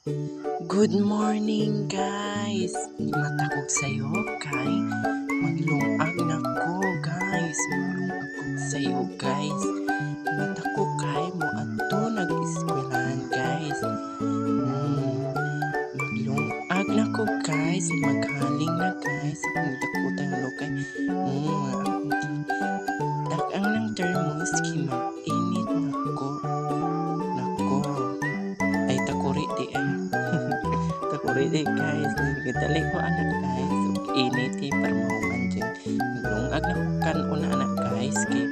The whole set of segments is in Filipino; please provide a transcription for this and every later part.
Good morning guys! Matakog sayo kay maglungag na ko guys. Maglungag ko sayo guys. Matakog kay mo ato nag-eskwelahan guys. Maglungag na ko guys. Maghaling na guys. Akong dakutang lokay. Dakang ng thermos mag-init na ko. Nako. Ay takuri di ay. Takuri di guys. Nagdali ko anak guys. Init para mahuman dyan. Maglungag na ko kanon anak guys. Kay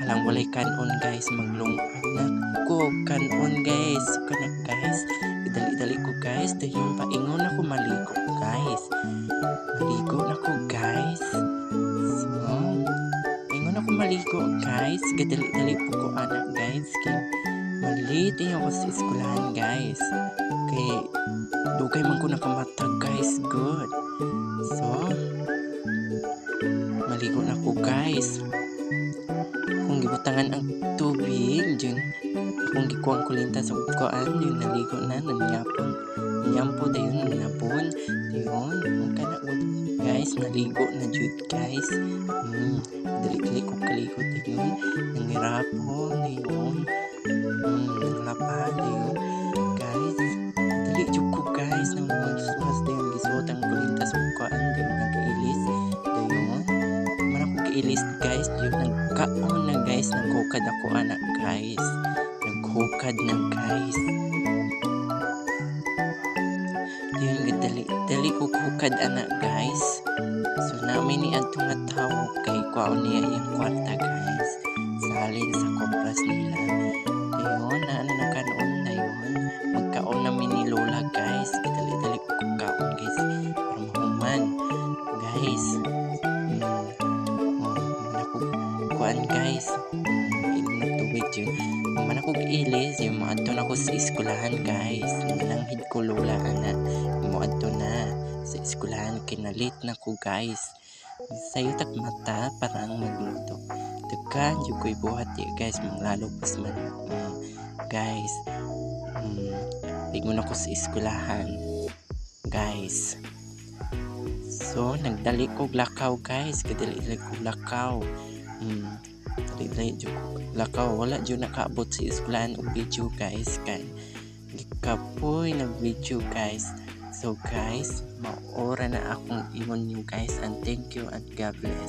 alang walay kanon guys. Maglungag na ko kanon guys. Kana guys. Idali-dali ko guys. Dahil paingon ako maligo guys. Maligo na ko guys. So, paingon ako maligo guys. Gadali-dali po ko anak guys. Kay maliti ako sa eskwelahan guys. Kay dugay man ko nakamatag guys. Good. So, maligo na ko guys. Kung gibutangan ang tubig dyan, kung gikuang kulinta sa upuan, yun naligo na, nangyapon. Nanyampo dayon, nanapon. Yun, kung ka na guys, naligo na jud guys. Dali-dali ko kalikot dayon. Nangyarapon, dayon. Nanglapa, dayon. Guys, dali jud ko guys. Nang mga suwas dayon, gisot ang kulinta sa upuan, dayon nag-ilis. Dayon, marang ko kailis guys. Dayon, nagkaon na guys. Nagkukad ako anak guys. Nagkukad na guys. Dayon, dali ko kukad anak guys. So, namin ni adto nga tao kay kwaon niya yung kwarta guys. Salin sa kompras nila. Dayon, na kanoon dayon. Magkaon namin ni Lola guys. Dali-dali ko kaon guys. Para mahuman. Guys. Kuan guys. Inom na tubig yun. Man ako ilis. Yung mga adto na ko sa eskwelahan guys. Nananghid ko Lola ana. Mga adto na sa eskwelahan. Kinalit na ko guys. Sayo tak mata parang magluto. Tekan yung ko'y buhat guys. Lalo pas man. Guys. Bigon ako sa eskwelahan. Guys. So, nagdali ko lakaw guys. Kadali ko lakaw. Dali ko lakaw. Wala dyan nakaabot sa eskwelahan o video guys. Kaya kapoy na video guys. So guys, maura na akong iwan nyo guys. And thank you and God bless.